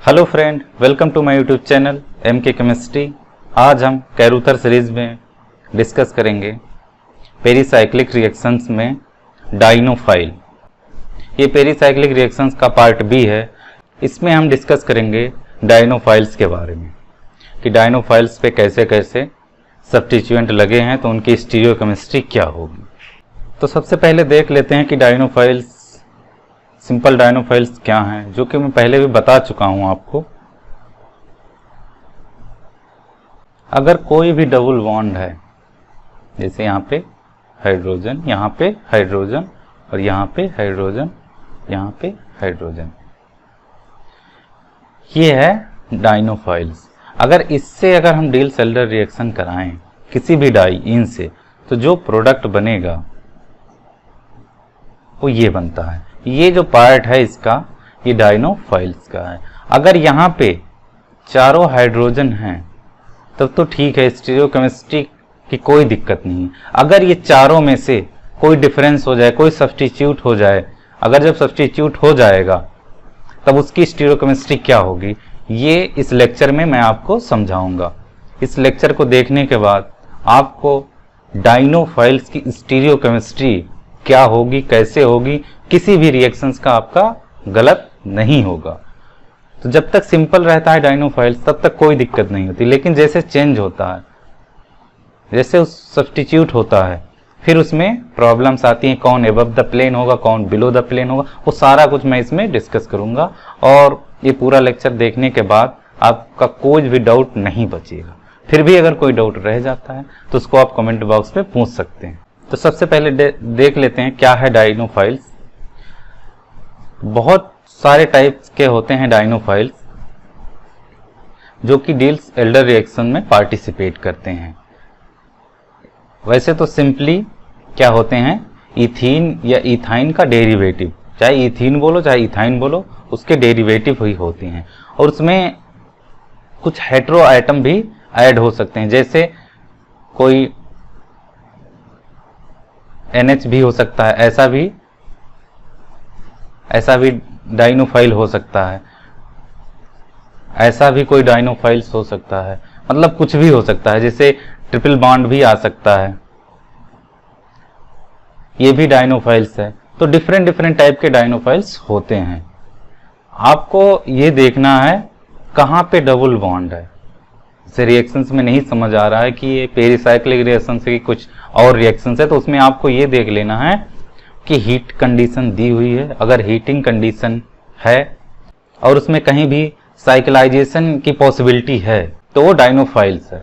Hello friend, welcome to my YouTube channel MK chemistry. आज हम Carruther series में discuss करेंगे पेरीसाइक्लिक रिएक्शंस में डाइनोफाइल। ये पेरीसाइक्लिक रिएक्शंस का पार्ट बी है। इसमें हम डिस्कस करेंगे डाइनोफाइल्स के बारे में कि डाइनोफाइल्स पे कैसे कैसे सब्स्टिट्यूएंट लगे हैं तो उनकी स्टीरियोकेमिस्ट्री क्या होगी। तो सबसे पहले देख लेते हैं कि डाइनोफाइल्स, सिंपल डाइनोफाइल्स क्या हैं, जो कि मैं पहले भी बता चुका हूं आपको। अगर कोई भी डबल बॉन्ड है, जैसे यहाँ पे हाइड्रोजन, यहाँ पे हाइड्रोजन और यहाँ पे हाइड्रोजन, यहाँ पे हाइड्रोजन, ये है डाइनोफाइल्स। अगर इससे अगर हम डील सेल्डर रिएक्शन कराएं किसी भी डाइइन से, तो जो प्रोडक्ट बनेगा वो ये बनता है। ये जो पार्ट है इसका, ये डाइनोफाइल्स का है। अगर यहाँ पे चारों हाइड्रोजन हैं तब तो ठीक है, स्टीरियोकेमिस्ट्री की कोई दिक्कत नहीं है। अगर ये चारों में से कोई डिफरेंस हो जाए, कोई सब्स्टिट्यूट हो जाए, अगर जब सब्स्टिट्यूट हो जाएगा तब उसकी स्टीरियोकेमिस्ट्री क्या होगी, ये इस लेक्चर में मैं आपको समझाऊंगा। इस लेक्चर को देखने के बाद आपको डाइनोफाइल्स की स्टीरियोकेमिस्ट्री क्या होगी, कैसे होगी, किसी भी रिएक्शंस का आपका गलत नहीं होगा। तो जब तक सिंपल रहता है डाइनोफाइल्स तब तक कोई दिक्कत नहीं होती, लेकिन जैसे चेंज होता है, जैसे उस सब्स्टिट्यूट होता है, फिर उसमें प्रॉब्लम्स आती हैं। कौन एबव द प्लेन होगा, कौन बिलो द प्लेन होगा, वो सारा कुछ मैं इसमें डिस्कस करूंगा। और ये पूरा लेक्चर देखने के बाद आपका कोई भी डाउट नहीं बचेगा। फिर भी अगर कोई डाउट रह जाता है तो उसको आप कमेंट बॉक्स में पूछ सकते हैं। तो सबसे पहले देख लेते हैं क्या है डाइनोफाइल्स। बहुत सारे टाइप्स के होते हैं डाइनोफाइल्स जो कि डील्स एल्डर रिएक्शन में पार्टिसिपेट करते हैं। वैसे तो सिंपली क्या होते हैं, इथीन या इथाइन का डेरिवेटिव, चाहे इथीन बोलो चाहे इथाइन बोलो, उसके डेरिवेटिव ही होते हैं। और उसमें कुछ हेटेरो आइटम भी ऐड हो सकते हैं, जैसे कोई NH भी हो सकता है, ऐसा भी डाइनोफाइल हो सकता है, ऐसा भी कोई डाइनोफाइल्स हो सकता है, मतलब कुछ भी हो सकता है। जैसे ट्रिपल बॉन्ड भी आ सकता है, ये भी डाइनोफाइल्स है। तो डिफरेंट टाइप के डाइनोफाइल्स होते हैं। आपको ये देखना है कहाँ पे डबल बॉन्ड है। जैसे रिएक्शंस में नहीं समझ आ रहा है कि ये पेरीसाइक्लिक रिएक्शन से कुछ और रिएक्शंस है, तो उसमें आपको ये देख लेना है कि हीट कंडीशन दी हुई है। अगर हीटिंग कंडीशन है और उसमें कहीं भी साइक्लाइजेशन की पॉसिबिलिटी है तो वो डाइनोफाइल्स है।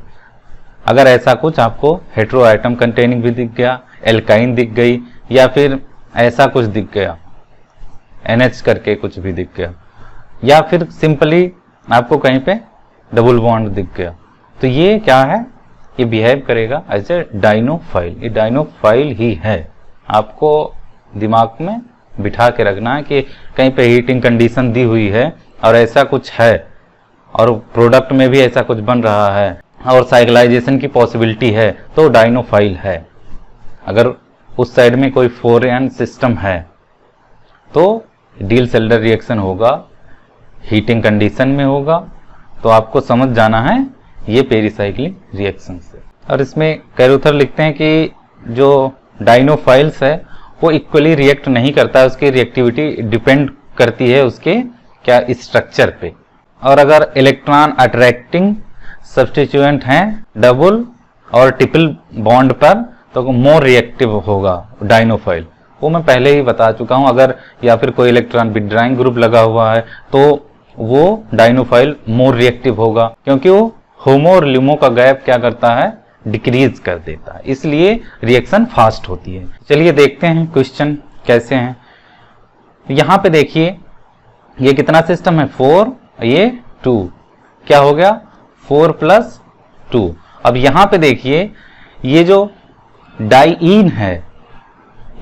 अगर ऐसा कुछ आपको हेटेरो आइटम कंटेनिंग भी दिख गया, एल्काइन दिख गई, या फिर ऐसा कुछ दिख गया, NH करके कुछ भी दिख गया, या फिर सिंपली आपको कहीं पे डबल बॉन्ड दिख गया, तो ये क्या है, ये बिहेव करेगा एज ए डाइनोफाइल। ये डाइनोफाइल ही है। आपको दिमाग में बिठा के रखना है कि कहीं पे हीटिंग कंडीशन दी हुई है और ऐसा कुछ है, और प्रोडक्ट में भी ऐसा कुछ बन रहा है और साइक्लाइजेशन की पॉसिबिलिटी है, तो डाइनोफाइल है। अगर उस साइड में कोई फॉरेन सिस्टम है तो डील सेल्डर रिएक्शन होगा, हीटिंग कंडीशन में होगा, तो आपको समझ जाना है ये पेरीसाइक्लिक रिएक्शन से। और इसमें कैरुथर लिखते हैं कि जो डाइनोफाइल्स है वो इक्वली रिएक्ट नहीं करता है, उसकी रिएक्टिविटी डिपेंड करती है उसके क्या स्ट्रक्चर पे। और अगर इलेक्ट्रॉन अट्रैक्टिंग सब्स्टिट्यूएंट हैं डबल और ट्रिपल बॉन्ड पर, तो मोर रिएक्टिव होगा डाइनोफाइल। वो मैं पहले ही बता चुका हूं। अगर या फिर कोई इलेक्ट्रॉन विथड्राइंग ग्रुप लगा हुआ है तो वो डाइनोफाइल मोर रिएक्टिव होगा, क्योंकि वो होमो और लिमो का गैप क्या करता है, डिक्रीज कर देता है, इसलिए रिएक्शन फास्ट होती है। चलिए देखते हैं क्वेश्चन कैसे हैं। यहां पे देखिए ये कितना सिस्टम है, 4, ये 2, क्या हो गया 4 + 2। अब यहां पे देखिए ये जो डाइइन है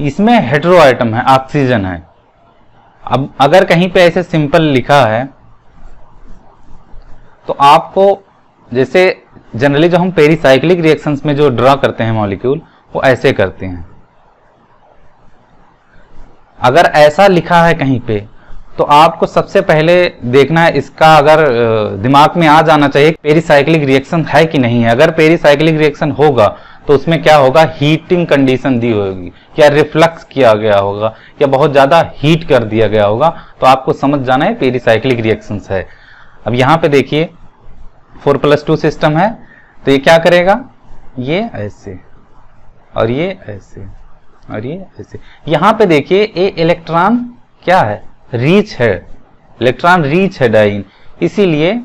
इसमें हेटेरो आइटम है, ऑक्सीजन है। अब अगर कहीं पे ऐसे सिंपल लिखा है तो आपको, जैसे जनरली जो हम पेरीसाइक्लिक रिएक्शंस में जो ड्रा करते हैं मॉलिक्यूल, वो ऐसे करते हैं। अगर ऐसा लिखा है कहीं पे तो आपको सबसे पहले देखना है इसका, अगर दिमाग में आ जाना चाहिए पेरिसाइक्लिक रिएक्शन है कि नहीं है। अगर पेरिसाइक्लिक रिएक्शन होगा तो उसमें क्या होगा, हीटिंग कंडीशन दी होगी, या रिफ्लक्स किया गया होगा, या बहुत ज्यादा हीट कर दिया गया होगा, तो आपको समझ जाना है पेरिसाइक्लिक रिएक्शंस है। अब यहाँ पे देखिए 4+2 सिस्टम है, तो ये क्या करेगा, ये ऐसे और ये ऐसे और ये ऐसे। यहाँ पे देखिए ये इलेक्ट्रॉन क्या है, रीच है, इलेक्ट्रॉन रीच है डाइन, इसीलिए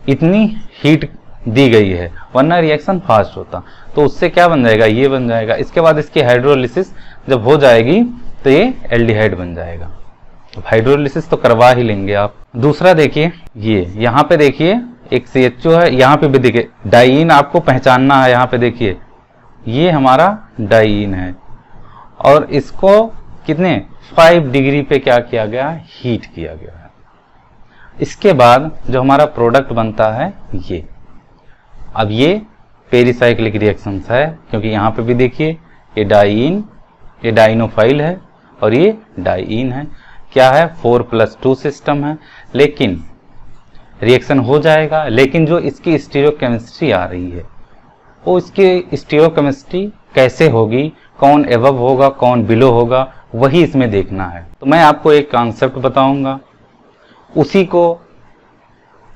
इतनी हीट दी गई है, वरना रिएक्शन फास्ट होता। तो उससे क्या बन जाएगा, ये बन जाएगा। इसके बाद इसकी हाइड्रोलिसिस जब हो जाएगी तो ये एल्डिहाइड बन जाएगा। तो हाइड्रोलिसिस तो करवा ही लेंगे आप। दूसरा देखिए, ये यहाँ पे देखिए एक CHO है, यहाँ पे भी देखिए डाइईन आपको पहचानना है। यहाँ पे देखिए ये हमारा डाइईन है और इसको कितने 5 डिग्री पे क्या किया गया, हीट किया गया है। इसके बाद जो हमारा प्रोडक्ट बनता है ये, अब ये पेरिसाइक्लिक रिएक्शंस है, क्योंकि यहाँ पे भी देखिए ये डाइईन, ये डाइनोफाइल है और ये डाइईन है। क्या है, 4+2 सिस्टम है, लेकिन रिएक्शन हो जाएगा। लेकिन जो इसकी स्टीरियोकेमिस्ट्री आ रही है, वो इसकी स्टीरियोकेमिस्ट्री कैसे होगी, कौन एबव होगा कौन बिलो होगा, वही इसमें देखना है। तो मैं आपको एक कॉन्सेप्ट बताऊंगा, उसी को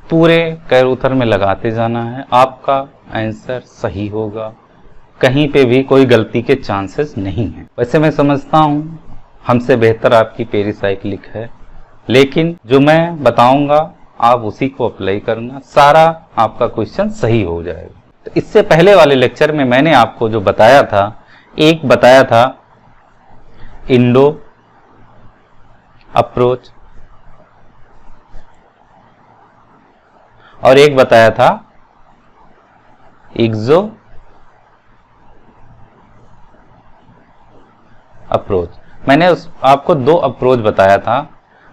पूरे कैरोथर में लगाते जाना है, आपका आंसर सही होगा, कहीं पे भी कोई गलती के चांसेस नहीं है। वैसे मैं समझता हूँ हमसे बेहतर आपकी पेरिसाइक्लिक है, लेकिन जो मैं बताऊंगा आप उसी को अप्लाई करना, सारा आपका क्वेश्चन सही हो जाएगा। तो इससे पहले वाले लेक्चर में मैंने आपको जो बताया था, एक बताया था इंडो अप्रोच और एक बताया था एक्सो अप्रोच। मैंने आपको 2 अप्रोच बताया था,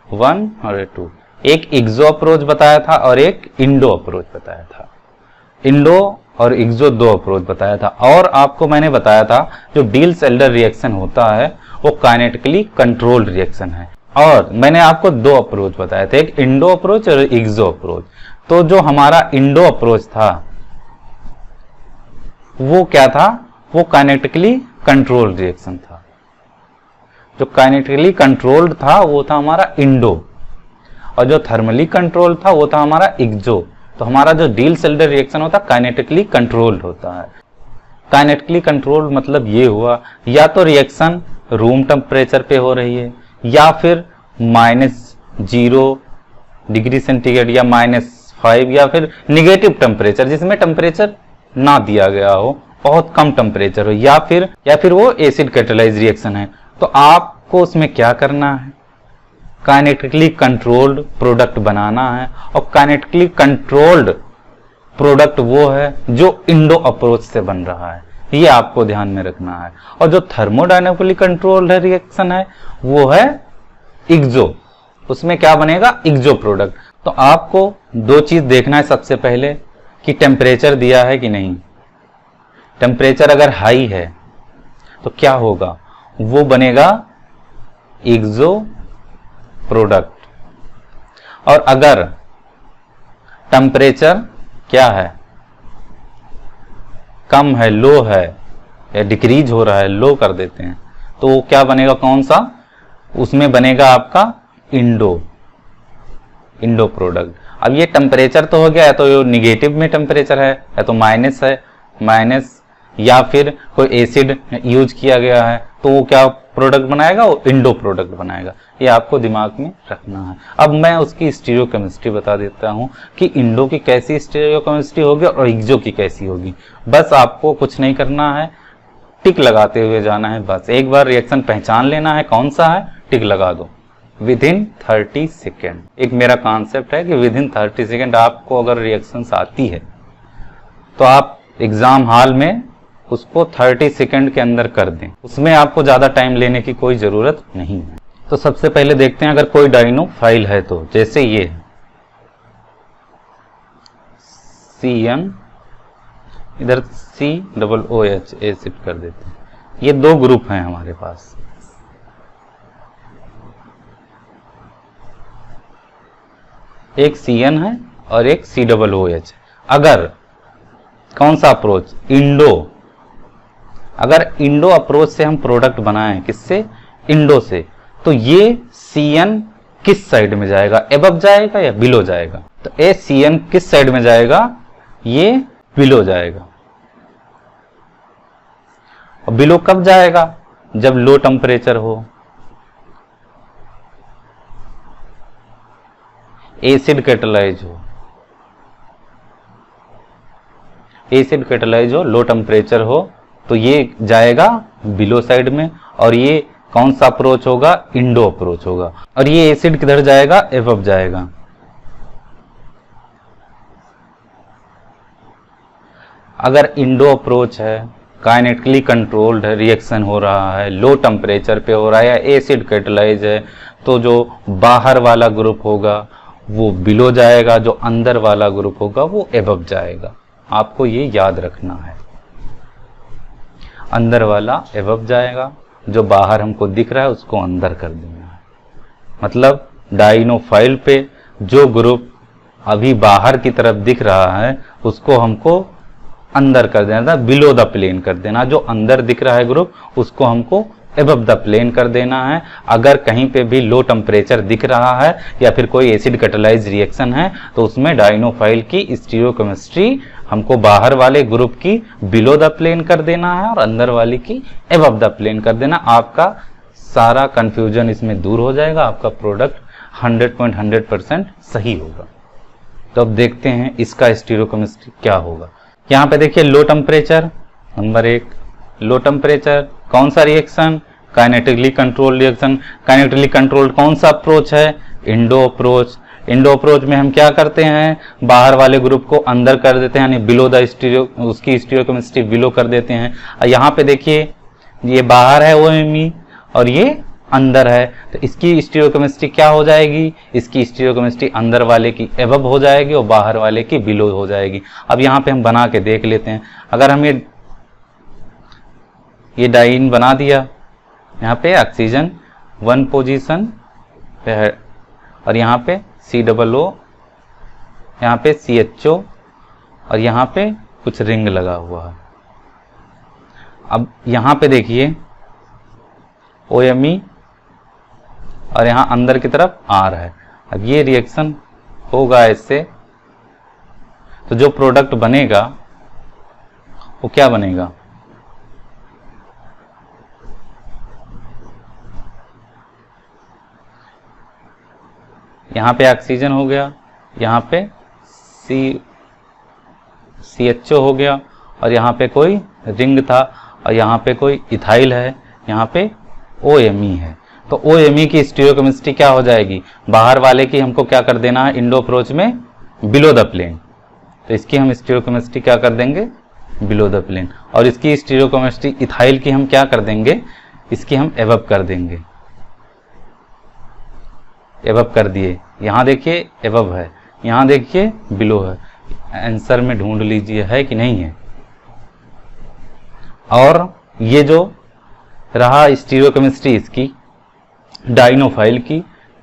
1 और 2। एक एक्सो अप्रोच बताया था और एक इंडो अप्रोच बताया था। इंडो और एक्सो 2 अप्रोच बताया था। और आपको मैंने बताया था जो डील्स एल्डर रिएक्शन होता है वो काइनेटिकली कंट्रोल्ड रिएक्शन है। और मैंने आपको 2 अप्रोच बताए थे, एक इंडो अप्रोच और एक्सो अप्रोच। तो जो हमारा इंडो अप्रोच था वो क्या था, वो काइनेटिकली कंट्रोल्ड रिएक्शन था। जो काइनेटिकली कंट्रोल्ड था वो था हमारा इंडो, और जो थर्मली कंट्रोल था वो था हमारा एक्सो। तो हमारा जो डील्स एल्डर रिएक्शन होता है काइनेटिकली कंट्रोल्ड होता है। काइनेटिकली कंट्रोल्ड मतलब ये हुआ, या तो रिएक्शन रूम टेम्परेचर पे हो रही है, या फिर -0 डिग्री सेंटीग्रेड या -5, या फिर निगेटिव टेम्परेचर जिसमें टेम्परेचर ना दिया गया हो, बहुत कम टेम्परेचर हो, या फिर वो एसिड कैटालाइज रिएक्शन है। तो आपको उसमें क्या करना है, काइनेटिकली कंट्रोल्ड प्रोडक्ट बनाना है। और काइनेटिकली कंट्रोल्ड प्रोडक्ट वो है जो इंडो अप्रोच से बन रहा है, ये आपको ध्यान में रखना है। और जो थर्मोडायनेमिकली कंट्रोल्ड रिएक्शन है वो है एक्सो, उसमें क्या बनेगा, एक्सो प्रोडक्ट। तो आपको 2 चीज देखना है सबसे पहले कि टेम्परेचर दिया है कि नहीं। टेम्परेचर अगर हाई है तो क्या होगा, वो बनेगा एक्सो प्रोडक्ट। और अगर टेम्परेचर क्या है, कम है, लो है, या डिक्रीज हो रहा है, लो कर देते हैं, तो वो क्या बनेगा, कौन सा, उसमें बनेगा आपका इंडो प्रोडक्ट। अब ये टेम्परेचर तो हो गया, या तो ये निगेटिव में टेम्परेचर है, या तो माइनस है, माइनस, या फिर कोई एसिड यूज किया गया है, तो वो क्या प्रोडक्ट बनाएगा, वो इंडो प्रोडक्ट बनाएगा। ये आपको दिमाग में रखना है। अब मैं उसकी स्टीरियोकेमिस्ट्री बता देता हूँ कि इंडो की कैसी स्टीरियोकेमिस्ट्री होगी और एक्सो की कैसी होगी। बस आपको कुछ नहीं करना है, टिक लगाते हुए जाना है। बस एक बार रिएक्शन पहचान लेना है कौन सा है, टिक लगा दो विदिन 30 सेकेंड। एक मेरा कॉन्सेप्ट है कि विदिन 30 सेकेंड आपको अगर रिएक्शंस आती है तो आप एग्जाम हॉल में उसको 30 सेकेंड के अंदर कर दें, उसमें आपको ज्यादा टाइम लेने की कोई जरूरत नहीं है। तो सबसे पहले देखते हैं अगर कोई डाइनोफाइल है तो, जैसे ये CN, इधर COOH एसिड कर देते हैं। ये 2 ग्रुप हैं हमारे पास। एक CN है और एक COOH। अगर कौन सा अप्रोच, अगर इंडो अप्रोच से हम प्रोडक्ट बनाएं, किससे, इंडो से, तो ये CN किस साइड में जाएगा, एबव जाएगा या बिलो जाएगा, तो CN किस साइड में जाएगा, ये बिलो जाएगा। और बिलो कब जाएगा, जब लो टेम्परेचर हो, एसिड कैटालाइज हो, एसिड कैटालाइज हो, लो टेम्परेचर हो, तो ये जाएगा बिलो साइड में। और ये कौन सा अप्रोच होगा, इंडो अप्रोच होगा। और ये एसिड किधर जाएगा, एबव जाएगा। अगर इंडो अप्रोच है, काइनेटिकली कंट्रोल्ड है, रिएक्शन हो रहा है, लो टेम्परेचर पे हो रहा है, या एसिड कैटालाइज है, तो जो बाहर वाला ग्रुप होगा वो बिलो जाएगा, जो अंदर वाला ग्रुप होगा वो एबव जाएगा। आपको ये याद रखना है, अंदर वाला एबव जाएगा, जो बाहर हमको दिख रहा है उसको अंदर कर देना है। मतलब डाइनोफाइल पे जो ग्रुप अभी बाहर की तरफ दिख रहा है उसको हमको अंदर कर देना था, बिलो द प्लेन कर देना। जो अंदर दिख रहा है ग्रुप उसको हमको एबव द प्लेन कर देना है। अगर कहीं पे भी लो टेम्परेचर दिख रहा है या फिर कोई एसिड कैटालाइज रिएक्शन है तो उसमें डाइनोफाइल की स्टीरियोकेमिस्ट्री हमको बाहर वाले ग्रुप की बिलो द प्लेन कर देना है और अंदर वाली की एबव द प्लेन कर देना। आपका सारा कंफ्यूजन इसमें दूर हो जाएगा, आपका प्रोडक्ट 100% सही होगा। तो अब देखते हैं इसका स्टीरियोकेमिस्ट्री क्या होगा। यहाँ पे देखिए low temperature, number 1 low temperature, कौन सा reaction, kinetically controlled reaction. Kinetically controlled कौन सा अप्रोच है, इंडो अप्रोच। इंडो अप्रोच में हम क्या करते हैं, बाहर वाले ग्रुप को अंदर कर देते हैं, यानी बिलो द स्टीरियो, उसकी स्टीरियोकेमिस्ट्री बिलो कर देते हैं। और यहाँ पे देखिए ये बाहर है OMe और ये अंदर है, तो इसकी स्टीरियोकेमिस्ट्री क्या हो जाएगी, इसकी स्टीरियोकेमिस्ट्री अंदर वाले की एबव हो जाएगी और बाहर वाले की बिलो हो जाएगी। अब यहाँ पे हम बना के देख लेते हैं। अगर हम ये डाइन बना दिया, यहाँ पे ऑक्सीजन 1 पोजीशन पे है और यहाँ पे COO, यहाँ पे CHO और यहाँ पे कुछ रिंग लगा हुआ है। अब यहाँ पे देखिए OMe और यहाँ अंदर की तरफ R है। अब ये रिएक्शन होगा इससे, तो जो प्रोडक्ट बनेगा वो क्या बनेगा, यहाँ पे ऑक्सीजन हो गया, यहाँ पे CHO हो गया और यहाँ पे कोई रिंग था और यहाँ पे कोई इथाइल है, यहाँ पे OMe है। तो OMe की स्टीरियोकेमिस्ट्री क्या हो जाएगी, बाहर वाले की हमको क्या कर देना है, इंडो अप्रोच में बिलो द प्लेन, तो इसकी हम स्टीरियोकेमिस्ट्री क्या कर देंगे, बिलो द प्लेन। और इसकी स्टीरियोकेमिस्ट्री इथाइल की हम क्या कर देंगे, इसकी हम एबव कर देंगे, एबव कर दिए। यहाँ देखिए एबव है, यहाँ देखिए बिलो है। आंसर में ढूंढ लीजिए है कि नहीं है। और ये जो रहा स्टीरियोकेमिस्ट्री इसकी डाइनोफाइल की,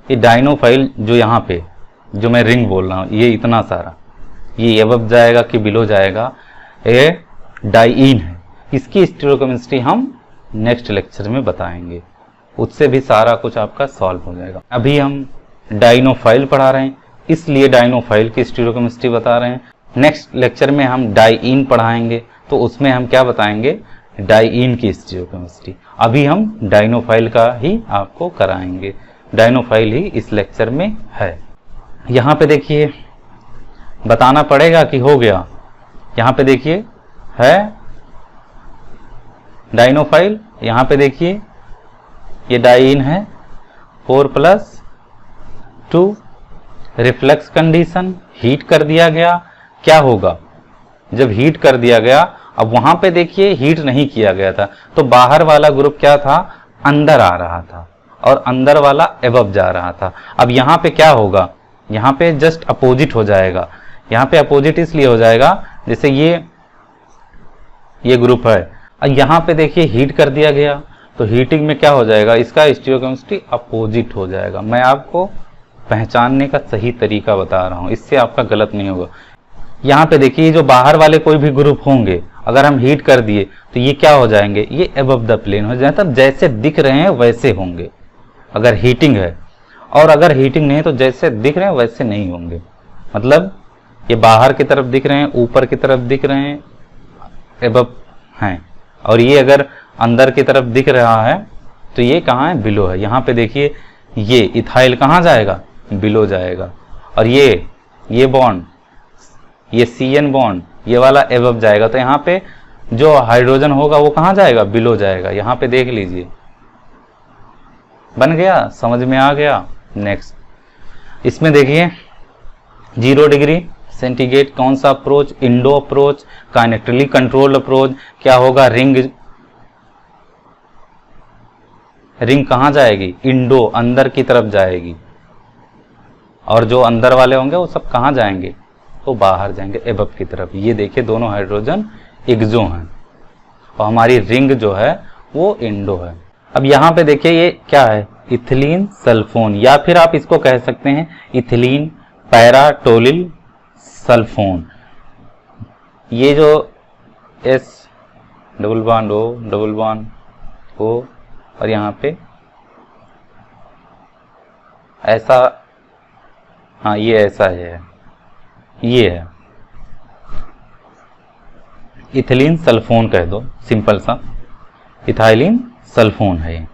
ये डाइनोफाइल जो यहाँ पे जो मैं रिंग बोल रहा हूँ, ये इतना सारा, ये एबव जाएगा कि बिलो जाएगा, ये डाइइन है। इसकी स्टीरियोकेमिस्ट्री हम नेक्स्ट लेक्चर में बताएंगे, उससे भी सारा कुछ आपका सॉल्व हो जाएगा। अभी हम डाइनोफाइल पढ़ा रहे हैं इसलिए डाइनोफाइल की स्टीरियोकेमिस्ट्री बता रहे हैं। नेक्स्ट लेक्चर में हम डाइइन पढ़ाएंगे तो उसमें हम क्या बताएंगे, डाइइन की स्टीरियोकेमिस्ट्री। अभी हम डाइनोफाइल का ही आपको कराएंगे, डाइनोफाइल ही इस लेक्चर में है। यहाँ पे देखिए बताना पड़ेगा कि हो गया, यहाँ पे देखिए है डाइनोफाइल, यहाँ पे देखिए ये डाइइन है 4+2 रिफ्लेक्स कंडीशन, हीट कर दिया गया। क्या होगा जब हीट कर दिया गया, अब वहां पे देखिए हीट नहीं किया गया था तो बाहर वाला ग्रुप क्या था, अंदर आ रहा था और अंदर वाला एबव जा रहा था। अब यहाँ पे क्या होगा, यहाँ पे जस्ट अपोजिट हो जाएगा। यहाँ पे अपोजिट इसलिए हो जाएगा जैसे ये ग्रुप है और यहाँ पे देखिए हीट कर दिया गया तो हीटिंग में क्या हो जाएगा, इसका स्टीरियोकेमिस्ट्री अपोजिट हो जाएगा। मैं आपको पहचानने का सही तरीका बता रहा हूं, इससे आपका गलत नहीं होगा। यहाँ पे देखिए जो बाहर वाले कोई भी ग्रुप होंगे अगर हम हीट कर दिए तो ये क्या हो जाएंगे, ये अबव द प्लेन हो जाए, मतलब जैसे दिख रहे हैं वैसे होंगे अगर हीटिंग है, और अगर हीटिंग नहीं है तो जैसे दिख रहे हैं वैसे नहीं होंगे। मतलब ये बाहर की तरफ दिख रहे हैं, ऊपर की तरफ दिख रहे हैं, अबव हैं, और ये अगर अंदर की तरफ दिख रहा है तो ये कहाँ है, बिलो है। यहाँ पे देखिए ये इथाइल कहाँ जाएगा, बिलो जाएगा, और ये बॉन्ड, ये CN बॉन्ड ये वाला एबव जाएगा, तो यहाँ पे जो हाइड्रोजन होगा वो कहाँ जाएगा, बिलो जाएगा। यहाँ पे देख लीजिए, बन गया, समझ में आ गया। नेक्स्ट इसमें देखिए 0 डिग्री सेंटीग्रेड कौन सा approach, Indo approach, kinetically controlled approach. क्या होगा, रिंग कहाँ जाएगी, इंडो अंदर की तरफ जाएगी, और जो अंदर वाले होंगे वो सब कहाँ जाएंगे, तो बाहर जाएंगे एबव की तरफ। ये देखिए दोनों हाइड्रोजन एक्सो हैं और हमारी रिंग जो है वो इंडो है। अब यहाँ पे देखिए ये क्या है, इथिलीन सल्फोन, या फिर आप इसको कह सकते हैं इथिलीन पैराटोलिल सल्फोन। ये जो S double bond O double bond O और यहाँ पे ऐसा, हाँ ये ऐसा है, ये है इथिलीन सल्फोन कह दो, सिंपल सा इथाइलिन सल्फोन है।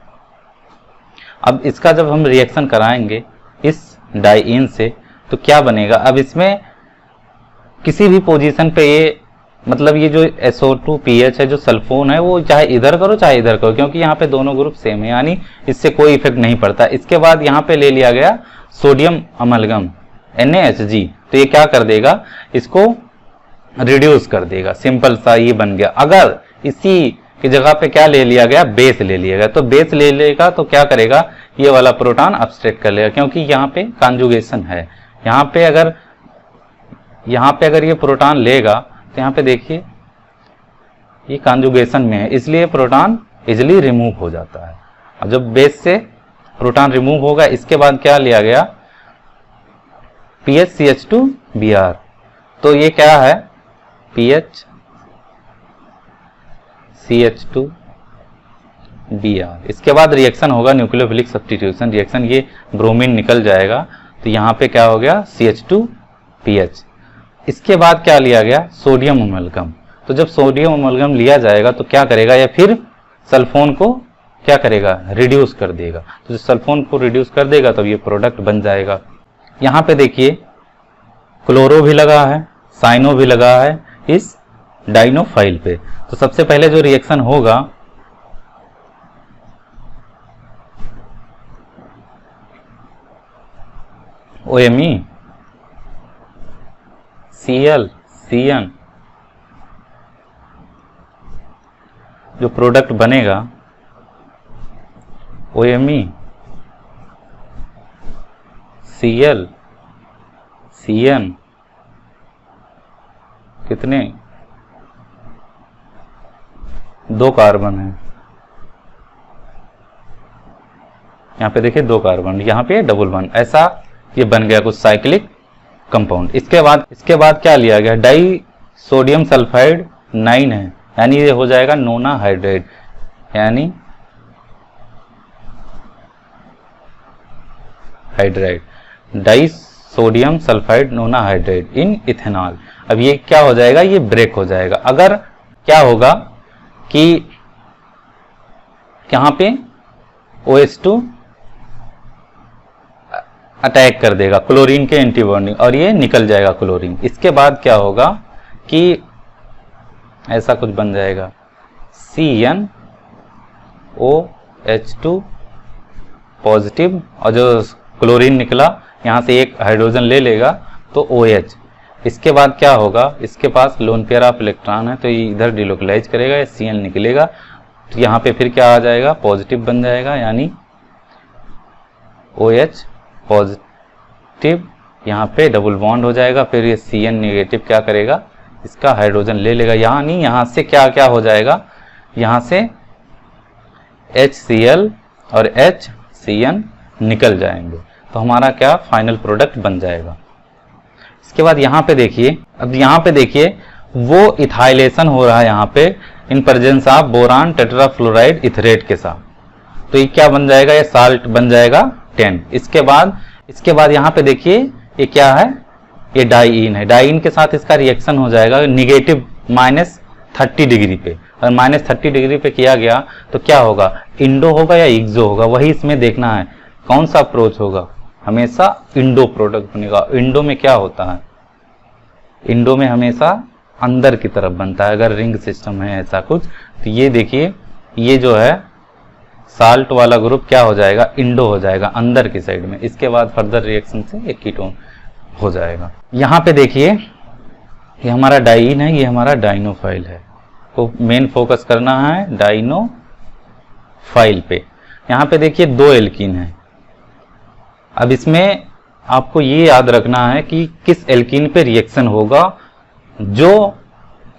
अब इसका जब हम रिएक्शन कराएंगे इस डाइईन से तो क्या बनेगा, अब इसमें किसी भी पोजीशन पे ये मतलब ये जो SO2PH है जो सल्फोन है वो चाहे इधर करो चाहे इधर करो, क्योंकि यहाँ पे दोनों ग्रुप सेम है, यानी इससे कोई इफेक्ट नहीं पड़ता। इसके बाद यहाँ पे ले लिया गया सोडियम अमलगम NaHG, तो ये क्या कर देगा, इसको रिड्यूस कर देगा, सिंपल सा ये बन गया। अगर इसी की जगह पे क्या ले लिया गया, बेस ले लिया गया, तो बेस ले लेगा तो क्या करेगा, ये वाला प्रोटॉन अब्स्ट्रैक्ट कर लेगा, क्योंकि यहाँ पे कॉन्जुगेशन है। यहाँ पे अगर ये प्रोटॉन लेगा तो यहाँ पे देखिए ये कॉन्जुगेशन में है, इसलिए प्रोटॉन इजिली रिमूव हो जाता है। अब जब बेस से प्रोटॉन रिमूव होगा इसके बाद क्या लिया गया, PHCH2Br, तो ये क्या है PHCH2Br। इसके बाद रिएक्शन होगा न्यूक्लियोफिलिक सब्स्टिट्यूशन रिएक्शन, ये ब्रोमीन निकल जाएगा, तो यहाँ पे क्या हो गया CH2PH। इसके बाद क्या लिया गया, सोडियम अमलगम। तो जब सोडियम अमलगम लिया जाएगा तो क्या करेगा, या फिर सल्फोन को क्या करेगा, रिड्यूस कर देगा। तो जब सल्फोन को रिड्यूस कर देगा तब ये प्रोडक्ट बन जाएगा। यहाँ पे देखिए क्लोरो भी लगा है, साइनो भी लगा है इस डाइनोफाइल पे। तो सबसे पहले जो रिएक्शन होगा OMe Cl CN, जो प्रोडक्ट बनेगा OMe Cl CN, कितने, 2 कार्बन है। यहाँ पे देखिए 2 कार्बन, यहाँ पे डबल बॉन्ड, ऐसा ये बन गया कुछ साइक्लिक कंपाउंड। इसके बाद क्या लिया गया, डाई सोडियम सल्फाइड 9 है, यानी ये हो जाएगा नोना हाइड्रेट, यानी डाई सोडियम सल्फाइड नोना हाइड्रेट इन इथेनॉल। अब ये क्या हो जाएगा, ये ब्रेक हो जाएगा। अगर क्या होगा कि यहाँ पे OH2 अटैक कर देगा क्लोरीन के एंटीबॉन्डिंग और ये निकल जाएगा क्लोरीन। इसके बाद क्या होगा कि ऐसा कुछ बन जाएगा CnOH2 पॉजिटिव, और जो क्लोरीन निकला यहाँ से एक हाइड्रोजन ले लेगा तो OH। इसके बाद क्या होगा, इसके पास लोन पेयर ऑफ इलेक्ट्रॉन है तो ये इधर डिलोकलाइज करेगा, ये Cl निकलेगा, तो यहाँ पे फिर क्या आ जाएगा, पॉजिटिव बन जाएगा, यानी OH पॉजिटिव, यहाँ पे डबल बॉन्ड हो जाएगा, फिर ये Cn नेगेटिव क्या करेगा, इसका हाइड्रोजन ले लेगा, यानी यहाँ से क्या क्या हो जाएगा, यहाँ से HCl और HCN निकल जाएंगे। तो हमारा क्या फाइनल प्रोडक्ट बन जाएगा। इसके बाद यहाँ पे देखिए, अब यहाँ पे देखिए वो इथाइलेशन हो रहा है यहाँ पे in presence of boron tetrafluoride etherate के साथ, तो ये क्या बन जाएगा, ये साल्ट बन जाएगा 10। इसके बाद यहाँ पे देखिए ये क्या है, ये डाइईन है। डाइईन के साथ इसका रिएक्शन हो जाएगा निगेटिव -30 डिग्री पे, और -30 डिग्री पे किया गया तो क्या होगा, इंडो होगा या एक्सो होगा, वही इसमें देखना है कौन सा अप्रोच होगा। हमेशा इंडो प्रोडक्ट बनेगा। इंडो में क्या होता है, इंडो में हमेशा अंदर की तरफ बनता है, अगर रिंग सिस्टम है ऐसा कुछ। तो ये देखिए ये जो है साल्ट वाला ग्रुप क्या हो जाएगा, इंडो हो जाएगा अंदर की साइड में। इसके बाद फर्दर रिएक्शन से एक कीटोन हो जाएगा। यहाँ पे देखिए ये हमारा डाइईन है, ये हमारा डाइनोफाइल है, तो मेन फोकस करना है डाइनोफाइल पे। यहाँ पे देखिए 2 एल्कीन है। अब इसमें आपको ये याद रखना है कि किस एल्कीन पे रिएक्शन होगा। जो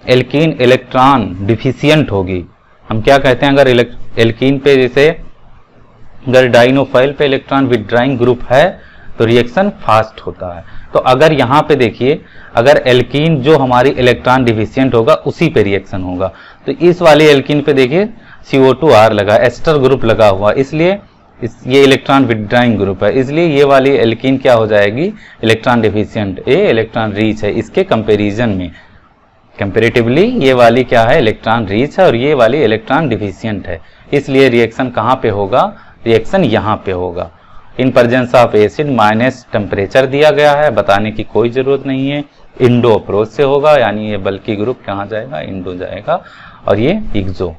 एल्कीन इलेक्ट्रॉन डिफिशियंट होगी, हम क्या कहते हैं, अगर एल्कीन पे जैसे अगर डाइनोफाइल पे इलेक्ट्रॉन विथड्राइंग ग्रुप है तो रिएक्शन फास्ट होता है। तो अगर यहाँ पे देखिए अगर एल्कीन जो हमारी इलेक्ट्रॉन डिफिशियंट होगा उसी पे रिएक्शन होगा, तो इस वाली एल्कीन पे देखिए CO2R लगा, एस्टर ग्रुप लगा हुआ, इसलिए ये इलेक्ट्रॉन विथड्राइंग ग्रुप है, इसलिए ये वाली एल्कीन क्या हो जाएगी, इलेक्ट्रॉन डिफिशियंट। ये इलेक्ट्रॉन रीच है, इसके कंपेरिजन में कंपेरेटिवली ये वाली क्या है, इलेक्ट्रॉन रीच है, और ये वाली इलेक्ट्रॉन डिफिशियंट है। इसलिए रिएक्शन कहाँ पे होगा, रिएक्शन यहाँ पे होगा। In presence of acid minus temperature दिया गया है, बताने की कोई जरूरत नहीं है। इंडो अप्रोच से होगा, यानी ये बल्कि ग्रुप कहाँ जाएगा, इंडो जाएगा, और ये एक्सो।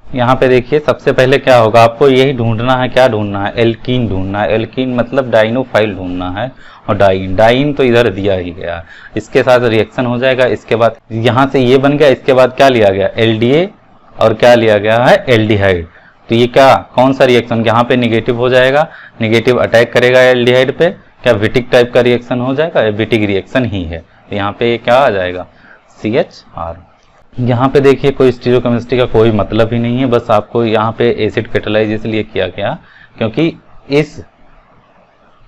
यहाँ पे देखिए सबसे पहले क्या होगा, आपको यही ढूंढना है, क्या ढूंढना है, एल्कीन ढूंढना है। एल्कीन मतलब डाइनोफाइल ढूंढना है, और डाइईन तो इधर दिया ही गया, इसके साथ रिएक्शन हो जाएगा। इसके बाद यहाँ से ये बन गया, इसके बाद क्या लिया गया, LDA, और क्या लिया गया है, एल्डिहाइड। तो ये क्या, कौन सा रिएक्शन, यहाँ पे निगेटिव हो जाएगा, निगेटिव अटैक करेगा एल्डिहाइड पे, क्या विटिक टाइप का रिएक्शन हो जाएगा, विटिक रिएक्शन ही है। तो यहाँ पे क्या आ जाएगा, CHR। यहाँ पे देखिए कोई स्टीरियोकेमिस्ट्री का कोई मतलब ही नहीं है, बस आपको यहाँ पे एसिड कैटालाइज इसलिए किया गया क्योंकि इस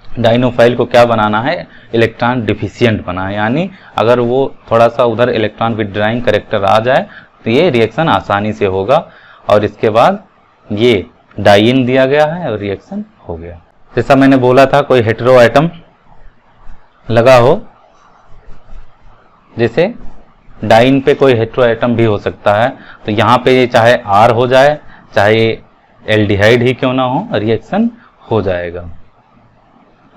डाइनोफाइल को क्या बनाना है, इलेक्ट्रॉन डिफिशियंट बना है, यानी अगर वो थोड़ा सा उधर इलेक्ट्रॉन विथड्राइंग कैरेक्टर आ जाए तो ये रिएक्शन आसानी से होगा। और इसके बाद ये डाइईन दिया गया है और रिएक्शन हो गया। जैसा मैंने बोला था कोई हेटेरो एटम लगा हो, जैसे डाइईन पे कोई हेटेरो एटम भी हो सकता है, तो यहाँ पे ये चाहे R हो जाए चाहे एल्डिहाइड ही क्यों ना हो, रिएक्शन हो जाएगा।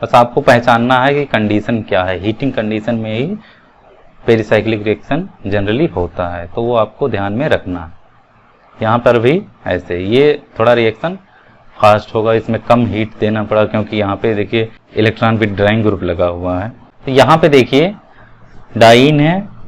बस आपको पहचानना है कि कंडीशन क्या है, हीटिंग कंडीशन में ही पेरिसाइक्लिक रिएक्शन जनरली होता है, तो वो आपको ध्यान में रखना है। यहाँ पर भी ऐसे ये थोड़ा रिएक्शन फास्ट होगा, इसमें कम हीट देना पड़ा क्योंकि यहाँ पे देखिए इलेक्ट्रॉन विथड्राइंग ग्रुप लगा हुआ है। तो यहाँ पे देखिए डाइईन है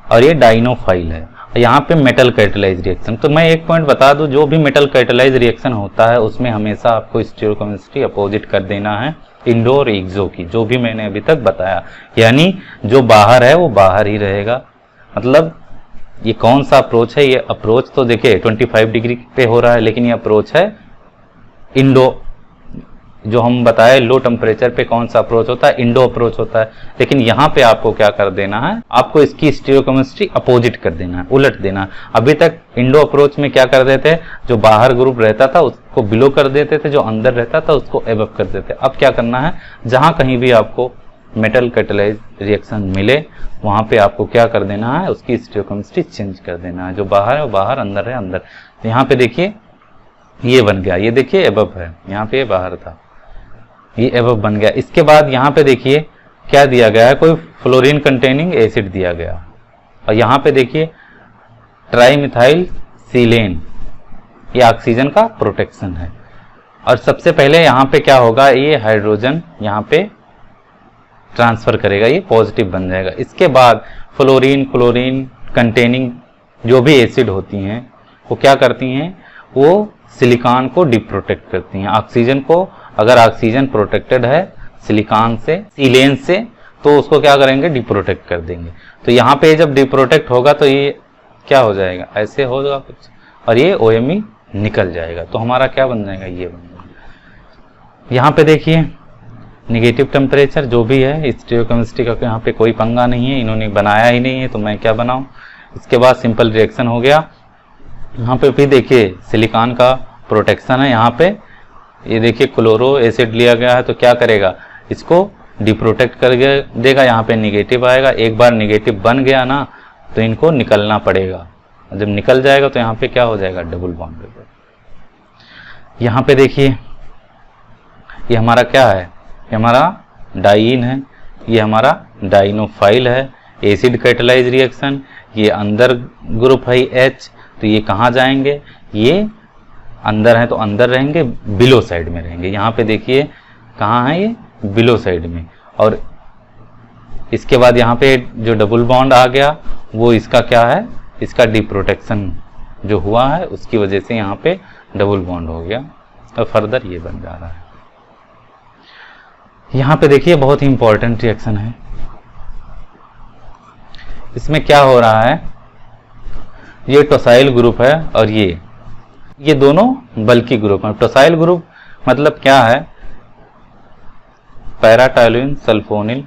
और ये डाइनोफाइल है, यहाँ पे मेटल कैटालाइज रिएक्शन। तो मैं एक पॉइंट बता दूं, जो भी मेटल कैटालाइज रिएक्शन होता है उसमें हमेशा आपको स्टीरियोकेमिस्ट्री अपोजिट कर देना है इंडो और एक्सो की, जो भी मैंने अभी तक बताया, यानी जो बाहर है वो बाहर ही रहेगा। मतलब ये कौन सा अप्रोच है, ये अप्रोच तो देखिए 25 डिग्री पे हो रहा है, लेकिन ये अप्रोच है इंडो, जो हम बताए लो टेम्परेचर पे कौन सा अप्रोच होता है, इंडो अप्रोच होता है। लेकिन यहाँ पे आपको क्या कर देना है, आपको इसकी स्टीरियोकेमिस्ट्री अपोजिट कर देना है, उलट देना है। अभी तक इंडो अप्रोच में क्या कर देते, जो बाहर ग्रुप रहता था उसको बिलो कर देते थे, जो अंदर रहता था उसको एबव कर देते। अब क्या करना है, जहां कहीं भी आपको मेटल कैटालाइज रिएक्शन मिले वहां पे आपको क्या कर देना है, उसकी स्टीरियोकेमिस्ट्री चेंज कर देना है। जो बाहर है वो बाहर, अंदर है अंदर। यहाँ पे देखिए ये बन गया, ये देखिए एबव है, यहाँ पे बाहर था, ये एबव बन गया। इसके बाद यहाँ पे देखिए क्या दिया गया है, कोई फ्लोरीन कंटेनिंग एसिड दिया गया, और यहाँ पे देखिए ट्राइमिथाइल सीलेन, ये ऑक्सीजन का प्रोटेक्शन है। और सबसे पहले यहाँ पे क्या होगा, ये हाइड्रोजन यहाँ पे ट्रांसफर करेगा, ये पॉजिटिव बन जाएगा। इसके बाद फ्लोरीन क्लोरीन कंटेनिंग जो भी एसिड होती हैं वो क्या करती हैं, वो सिलिकॉन को डिप्रोटेक्ट करती हैं। ऑक्सीजन को, अगर ऑक्सीजन प्रोटेक्टेड है सिलिकॉन से, सीलेन से, तो उसको क्या करेंगे, डिप्रोटेक्ट कर देंगे। तो यहाँ पे जब डिप्रोटेक्ट होगा तो ये क्या हो जाएगा, ऐसे होगा कुछ, और ये OMe निकल जाएगा। तो हमारा क्या बन जाएगा, ये बन जाएगा। यहाँ पे देखिए निगेटिव टेम्परेचर जो भी है, स्टीरियोकेमिस्ट्री का यहाँ पे कोई पंगा नहीं है, इन्होंने बनाया ही नहीं है तो मैं क्या बनाऊं। इसके बाद सिंपल रिएक्शन हो गया। यहाँ पे भी देखिए सिलिकॉन का प्रोटेक्शन है, यहाँ पे ये देखिए क्लोरो एसिड लिया गया है तो क्या करेगा, इसको डिप्रोटेक्ट कर देगा। यहाँ पे निगेटिव आएगा, एक बार निगेटिव बन गया ना तो इनको निकलना पड़ेगा, जब निकल जाएगा तो यहाँ पे क्या हो जाएगा, डबल बॉन्ड हो जाएगा। यहाँ पे देखिए ये हमारा क्या है, ये हमारा डाइईन है, ये हमारा डाइनोफाइल है, एसिड कैटालाइज रिएक्शन। ये अंदर ग्रुप है H, तो ये कहाँ जाएंगे, ये अंदर है तो अंदर रहेंगे, बिलो साइड में रहेंगे। यहाँ पे देखिए कहाँ है, ये बिलो साइड में। और इसके बाद यहाँ पे जो डबल बॉन्ड आ गया वो इसका क्या है, इसका डिप्रोटेक्शन जो हुआ है उसकी वजह से यहाँ पे डबल बॉन्ड हो गया और फर्दर ये बन जा रहा है। यहाँ पे देखिए बहुत ही इंपॉर्टेंट रिएक्शन है, इसमें क्या हो रहा है, ये टोसाइल ग्रुप है और ये दोनों बल्की ग्रुप है। टोसाइल ग्रुप मतलब क्या है, पैराटोल्यूइन सल्फोनिल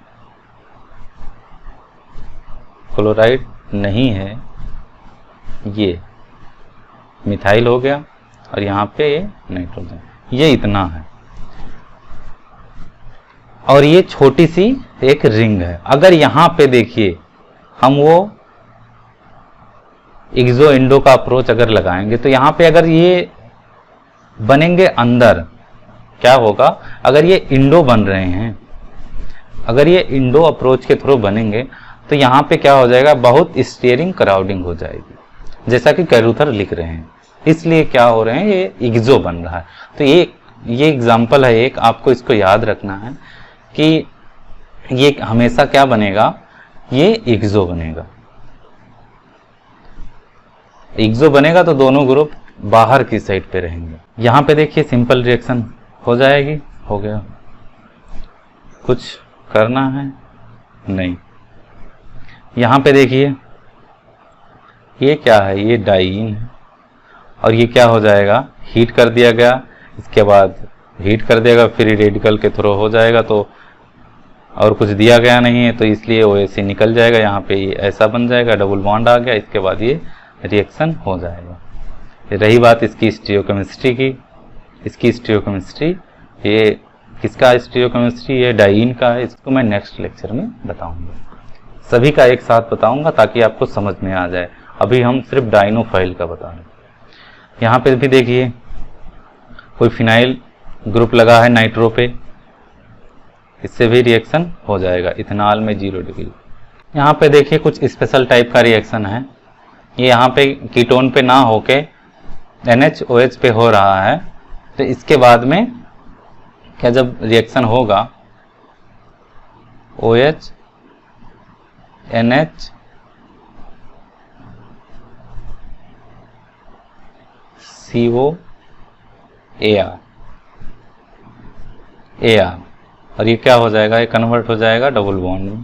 क्लोराइड नहीं है, ये मिथाइल हो गया और यहाँ पे ये नाइट्रोजन, ये इतना है और ये छोटी सी एक रिंग है। अगर यहाँ पे देखिए हम वो एक्सो इंडो का अप्रोच अगर लगाएंगे तो यहाँ पे अगर ये बनेंगे अंदर, क्या होगा, अगर ये इंडो बन रहे हैं, अगर ये इंडो अप्रोच के थ्रू बनेंगे तो यहाँ पे क्या हो जाएगा, बहुत स्टीयरिंग क्राउडिंग हो जाएगी, जैसा कि कैरूथर लिख रहे हैं। इसलिए क्या हो रहे हैं, ये एक्सो बन रहा है। तो ये एग्जाम्पल है एक, आपको इसको याद रखना है कि ये हमेशा क्या बनेगा, ये एक्सो बनेगा। एक्सो बनेगा तो दोनों ग्रुप बाहर की साइड पे रहेंगे। यहाँ पे देखिए सिंपल रिएक्शन हो जाएगी, हो गया, कुछ करना है नहीं। यहाँ पे देखिए ये क्या है, ये डाइईन है और ये क्या हो जाएगा, हीट कर दिया गया, इसके बाद हीट कर देगा फ्री रेडिकल के थ्रू हो जाएगा, तो और कुछ दिया गया नहीं है तो इसलिए वो ऐसे निकल जाएगा। यहाँ पे ये ऐसा बन जाएगा, डबल बॉन्ड आ गया, इसके बाद ये रिएक्शन हो जाएगा। रही बात इसकी स्टीरियोकेमिस्ट्री की, इसकी स्टीरियोकेमिस्ट्री, ये किसका स्टीरियोकेमिस्ट्री, ये डाइईन का है। इसको मैं नेक्स्ट लेक्चर में बताऊंगा, सभी का एक साथ बताऊंगा ताकि आपको समझ में आ जाए। अभी हम सिर्फ डाइनोफाइल का बता रहे हैं। यहाँ पे भी देखिए कोई फिनाइल ग्रुप लगा है नाइट्रो पे, इससे भी रिएक्शन हो जाएगा, इथेनॉल में 0 डिग्री। यहाँ पे देखिए कुछ स्पेशल टाइप का रिएक्शन है, ये यहाँ पे कीटोन पे ना होके NaOH पे हो रहा है। तो इसके बाद में क्या, जब रिएक्शन होगा OH NH CO AR और ये क्या हो जाएगा, ये कन्वर्ट हो जाएगा डबल बॉन्ड में।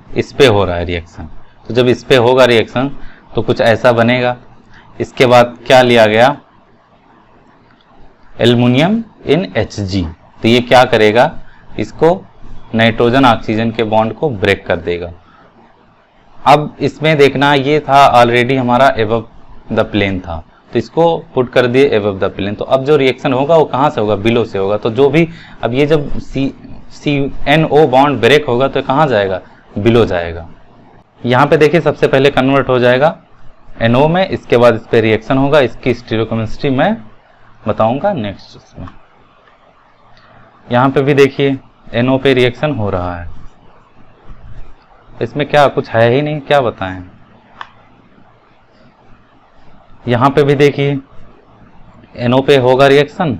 इस पे हो रहा है रिएक्शन, तो जब इस पे होगा रिएक्शन तो कुछ ऐसा बनेगा। इसके बाद क्या लिया गया, एल्युमिनियम इन Hg, तो ये क्या करेगा, इसको नाइट्रोजन ऑक्सीजन के बॉन्ड को ब्रेक कर देगा। अब इसमें देखना, ये था ऑलरेडी हमारा एबव द प्लेन था, तो इसको पुट कर दिए एबव द प्लेन। तो अब जो रिएक्शन होगा वो कहाँ से होगा, बिलो से होगा। तो जो भी अब ये जब CNO बॉन्ड ब्रेक होगा तो कहाँ जाएगा, बिलो जाएगा। यहाँ पे देखिए सबसे पहले कन्वर्ट हो जाएगा NO में, इसके बाद इस पे रिएक्शन होगा। इसकी स्टीरियोकेमिस्ट्री मैं बताऊंगा नेक्स्ट इसमें। यहाँ पे भी देखिए NO पे रिएक्शन हो रहा है, इसमें क्या कुछ है ही नहीं, क्या बताएं। यहाँ पे भी देखिए NO पे होगा रिएक्शन।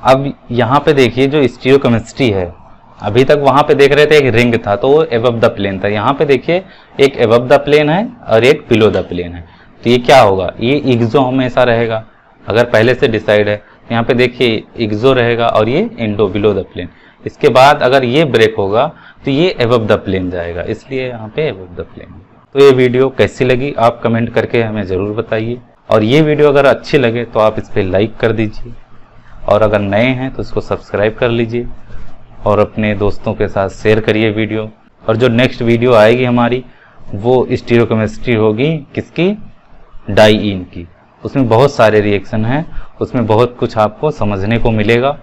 अब यहाँ पे देखिए जो स्टीरियोकेमिस्ट्री है, अभी तक वहां पे देख रहे थे एक रिंग था तो वो एबव द प्लेन था, यहाँ पे देखिए एक एबव द प्लेन है और एक बिलो द प्लेन है। तो ये क्या होगा, ये एक्सो हमेशा रहेगा, अगर पहले से डिसाइड है। यहाँ पे देखिए एक्सो रहेगा और ये इंडो बिलो द प्लेन। इसके बाद अगर ये ब्रेक होगा तो ये एबव द प्लेन जाएगा, इसलिए यहाँ पे एबव द प्लेन। तो ये वीडियो कैसी लगी आप कमेंट करके हमें ज़रूर बताइए, और ये वीडियो अगर अच्छी लगे तो आप इस पर लाइक कर दीजिए। और अगर नए हैं तो इसको सब्सक्राइब कर लीजिए और अपने दोस्तों के साथ शेयर करिए वीडियो। और जो नेक्स्ट वीडियो आएगी हमारी वो स्टीरियोकेमिस्ट्री होगी, किसकी? डाइईन की। उसमें बहुत सारे रिएक्शन हैं, उसमें बहुत कुछ आपको समझने को मिलेगा।